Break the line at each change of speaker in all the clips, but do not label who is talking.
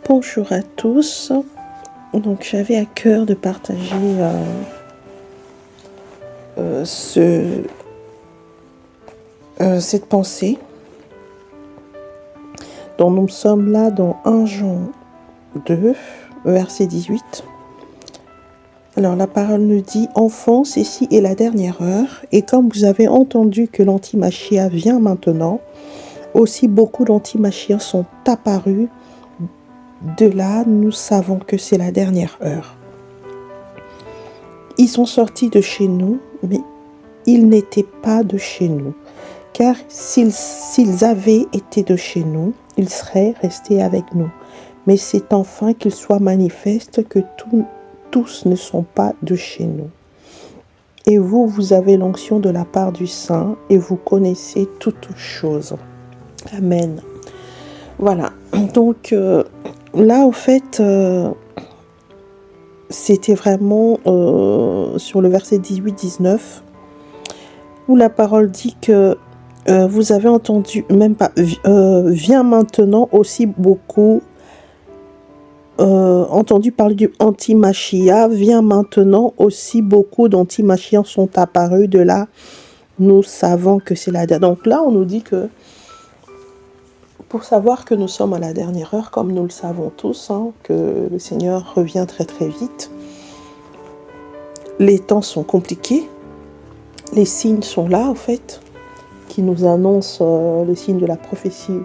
Bonjour à tous. Donc j'avais à cœur de partager cette pensée. Donc nous sommes là dans 1 Jean 2, verset 18. Alors la parole nous dit: Enfants, ceci est la dernière heure, et comme vous avez entendu que l'antimachia vient maintenant, aussi beaucoup d'antimachia sont apparus. De là, nous savons que c'est la dernière heure. Ils sont sortis de chez nous, mais ils n'étaient pas de chez nous. Car s'ils avaient été de chez nous, ils seraient restés avec nous. Mais c'est enfin qu'il soit manifeste que tous ne sont pas de chez nous. Et vous, vous avez l'onction de la part du Saint, et vous connaissez toutes choses. Amen. Voilà. Donc, là, en fait, c'était vraiment sur le verset 18-19, où la parole dit que vous avez entendu, même pas, vient maintenant aussi beaucoup, entendu parler du antimachia, vient maintenant aussi beaucoup d'antimachiens sont apparus. De là, nous savons que c'est la dernière. Donc là, on nous dit que pour savoir que nous sommes à la dernière heure, comme nous le savons tous, que le Seigneur revient très très vite, les temps sont compliqués, les signes sont là en fait, qui nous annoncent les signes de la prophétie.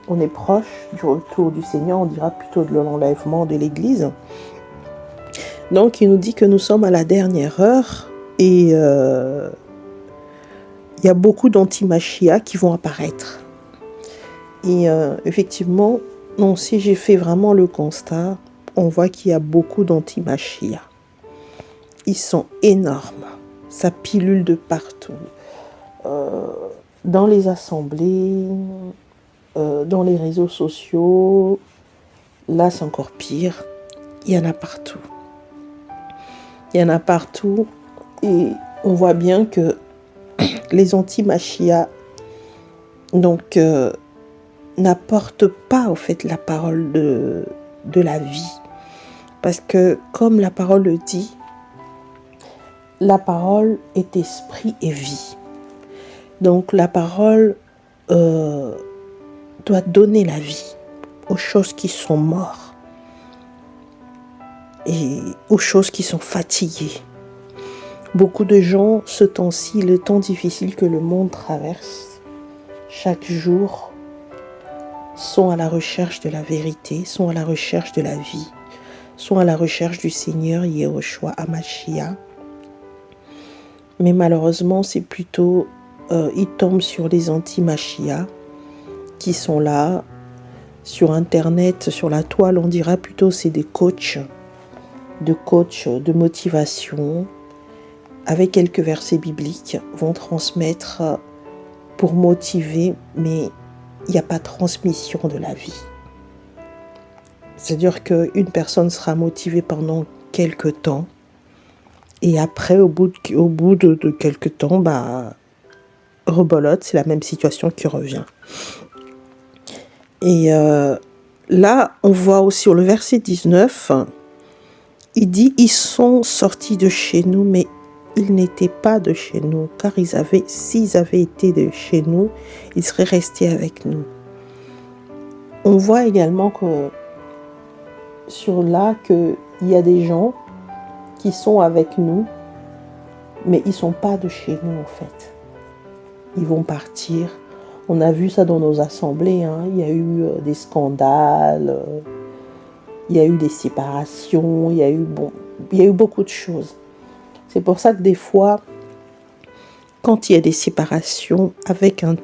On est proche du retour du Seigneur, on dira plutôt de l'enlèvement de l'Église. Donc il nous dit que nous sommes à la dernière heure, et il y a beaucoup d'antimachia qui vont apparaître. Et effectivement, si j'ai fait vraiment le constat, on voit qu'il y a beaucoup d'antimachia. Ils sont énormes, ça pilule de partout. Dans les assemblées, dans les réseaux sociaux, là c'est encore pire, il y en a partout. Il y en a partout, et on voit bien que les antimachia donc n'apportent pas en fait la parole de la vie, parce que comme la parole le dit, la parole est esprit et vie. Donc la parole doit donner la vie aux choses qui sont mortes et aux choses qui sont fatiguées. Beaucoup de gens, ce temps-ci, le temps difficile que le monde traverse, chaque jour, sont à la recherche de la vérité, sont à la recherche de la vie, sont à la recherche du Seigneur Yehoshua Hamashiach. Mais malheureusement, c'est plutôt, ils tombent sur les anti-Machia qui sont là, sur Internet, sur la toile, on dira plutôt c'est des coachs de motivation, avec quelques versets bibliques, vont transmettre pour motiver, mais il n'y a pas de transmission de la vie. C'est-à-dire qu'une personne sera motivée pendant quelques temps, et après, au bout de quelques temps, rebolote, c'est la même situation qui revient. Et là, on voit aussi sur le verset 19, il dit « Ils sont sortis de chez nous, mais ils n'étaient pas de chez nous, car s'ils avaient été de chez nous, ils seraient restés avec nous. » On voit également que qu'il y a des gens qui sont avec nous, mais ils ne sont pas de chez nous en fait. Ils vont partir. On a vu ça dans nos assemblées, il y a eu des scandales, il y a eu des séparations, il y a eu beaucoup de choses. C'est pour ça que des fois, quand il y a des séparations avec une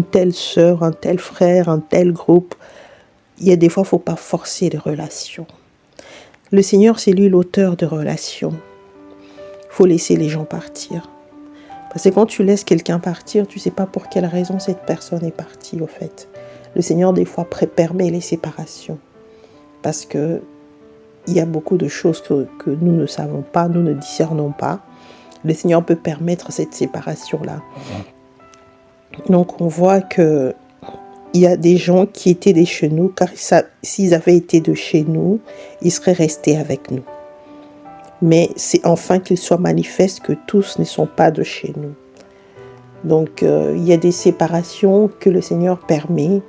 telle sœur, un tel frère, un tel groupe, il y a des fois, il ne faut pas forcer les relations. Le Seigneur, c'est lui l'auteur de relations. Il faut laisser les gens partir. Parce que quand tu laisses quelqu'un partir, tu ne sais pas pour quelle raison cette personne est partie, au fait. Le Seigneur, des fois, permet les séparations. Parce que il y a beaucoup de choses que nous ne savons pas, nous ne discernons pas. Le Seigneur peut permettre cette séparation-là. Donc, on voit que il y a des gens qui étaient de chez nous, car s'ils avaient été de chez nous, ils seraient restés avec nous. Mais c'est enfin qu'il soit manifeste que tous ne sont pas de chez nous. Donc, il y a des séparations que le Seigneur permet.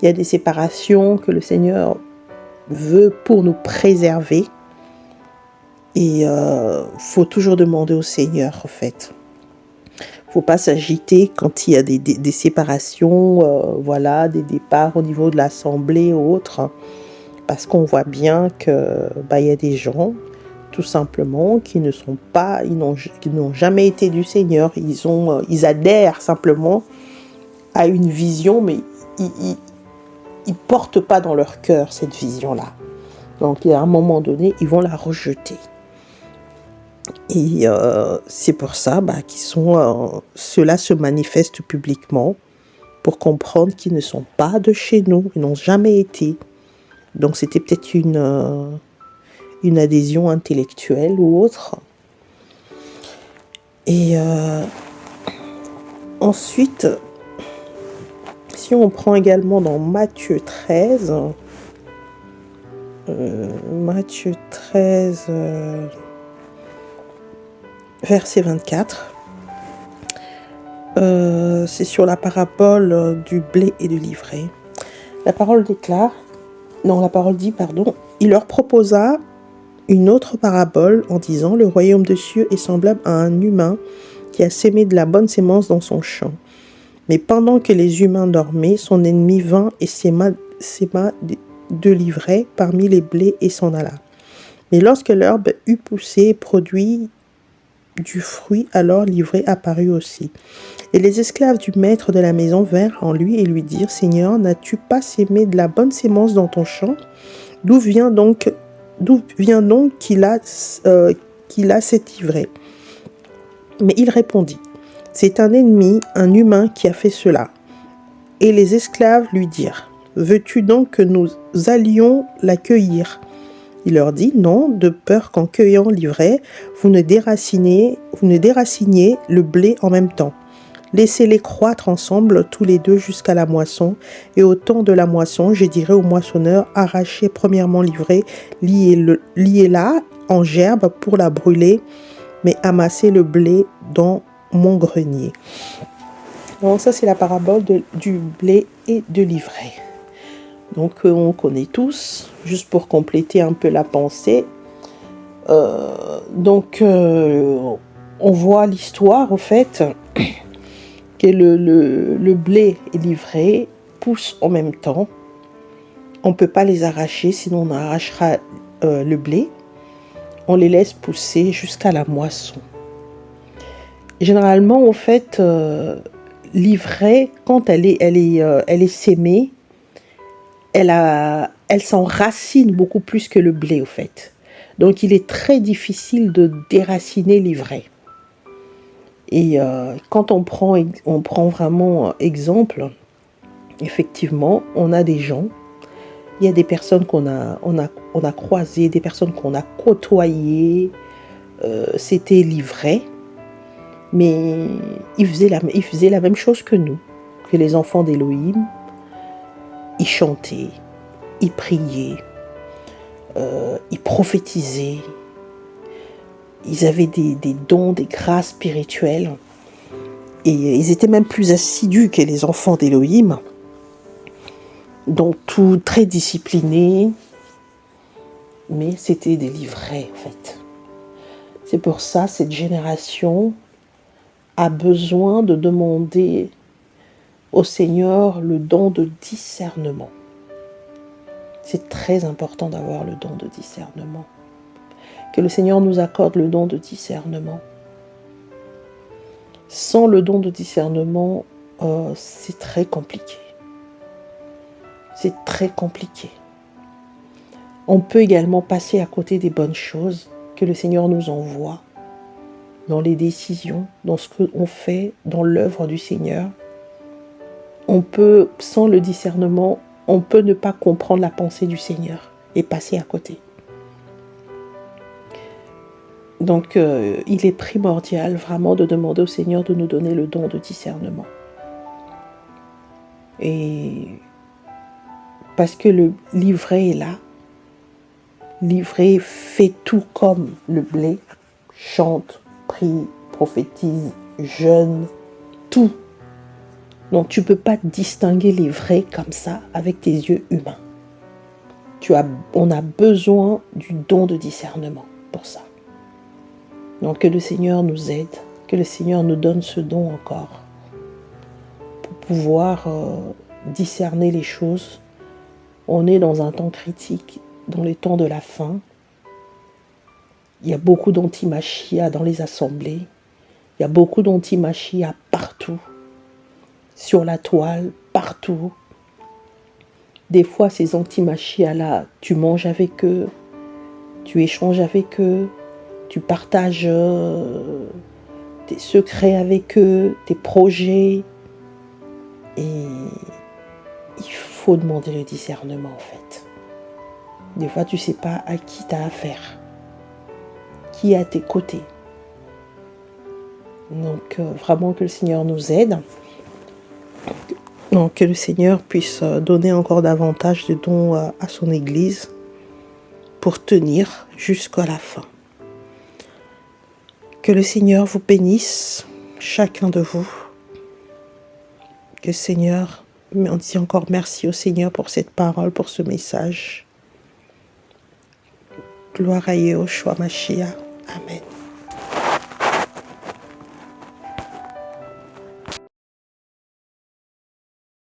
Il y a des séparations que le Seigneur veut pour nous préserver. Et faut toujours demander au Seigneur, en fait. Faut pas s'agiter quand il y a des séparations, voilà, des départs au niveau de l'assemblée ou autre, parce qu'on voit bien que il y a des gens, tout simplement, qui n'ont jamais été du Seigneur. Ils adhèrent simplement à une vision, mais ils portent pas dans leur cœur cette vision-là. Donc, à un moment donné, ils vont la rejeter. Et c'est pour ça ceux-là se manifestent publiquement pour comprendre qu'ils ne sont pas de chez nous, ils n'ont jamais été. Donc c'était peut-être une adhésion intellectuelle ou autre. Et ensuite, si on prend également dans Matthieu 13, verset 24, c'est sur la parabole du blé et de l'ivraie. La parole dit, il leur proposa une autre parabole en disant, le royaume des cieux est semblable à un humain qui a sémé de la bonne sémence dans son champ. Mais pendant que les humains dormaient, son ennemi vint et séma de l'ivraie parmi les blés et s'en alla. Mais lorsque l'herbe eut poussé et produit du fruit, alors l'ivraie apparut aussi. Et les esclaves du maître de la maison vinrent en lui et lui dirent, Seigneur, n'as-tu pas sémé de la bonne sémence dans ton champ? D'où vient donc qu'il a cette ivraie? Mais il répondit, c'est un ennemi, un humain qui a fait cela. Et les esclaves lui dirent, veux-tu donc que nous allions la cueillir? Il leur dit, non, de peur qu'en cueillant l'ivraie, vous ne déraciniez le blé en même temps. Laissez-les croître ensemble tous les deux jusqu'à la moisson, et au temps de la moisson, je dirai au moissonneur, arrachez premièrement l'ivraie, liez-la en gerbe pour la brûler, mais amassez le blé dans mon grenier. Donc ça, c'est la parabole du blé et de l'ivraie. Donc on connaît tous, juste pour compléter un peu la pensée. On voit l'histoire, au fait, que le blé et l'ivraie poussent en même temps. On ne peut pas les arracher, sinon on arrachera le blé. On les laisse pousser jusqu'à la moisson. Généralement, au fait, l'ivraie, quand elle est sémée, elle s'enracine beaucoup plus que le blé, au fait. Donc, il est très difficile de déraciner l'ivraie. Et quand on prend vraiment exemple, effectivement, on a des gens, il y a des personnes qu'on a croisées, des personnes qu'on a côtoyées, c'était l'ivraie, mais ils faisaient la même chose que nous, que les enfants d'Élohim. Ils chantaient, ils priaient, ils prophétisaient, ils avaient des dons, des grâces spirituelles, et ils étaient même plus assidus que les enfants d'Élohim, donc tout très disciplinés, mais c'était des livrets, en fait. C'est pour ça cette génération a besoin de demander au Seigneur le don de discernement. C'est très important d'avoir le don de discernement. Que le Seigneur nous accorde le don de discernement. Sans le don de discernement, c'est très compliqué. C'est très compliqué. On peut également passer à côté des bonnes choses que le Seigneur nous envoie dans les décisions, dans ce qu'on fait, dans l'œuvre du Seigneur. On peut, sans le discernement, on peut ne pas comprendre la pensée du Seigneur et passer à côté. Donc, il est primordial vraiment de demander au Seigneur de nous donner le don de discernement. Et parce que le l'ivraie est là. L'ivraie fait tout comme le blé. Chante, prie, prophétise, jeûne, tout. Donc tu ne peux pas distinguer l'ivraie comme ça avec tes yeux humains. On a besoin du don de discernement pour ça. Donc que le Seigneur nous aide, que le Seigneur nous donne ce don encore pour pouvoir discerner les choses. On est dans un temps critique, dans les temps de la fin. Il y a beaucoup d'antimachia dans les assemblées. Il y a beaucoup d'antimachia partout, sur la toile, partout. Des fois, ces antimachia-là, tu manges avec eux, tu échanges avec eux, tu partages tes secrets avec eux, tes projets. Et il faut demander le discernement, en fait. Des fois, tu ne sais pas à qui tu as affaire, qui est à tes côtés. Donc, vraiment que le Seigneur nous aide. Donc, que le Seigneur puisse donner encore davantage de dons à son Église pour tenir jusqu'à la fin. Que le Seigneur vous bénisse, chacun de vous. Que le Seigneur, on dit encore merci au Seigneur pour cette parole, pour ce message. Gloire à Yahushua Mashiach. Amen.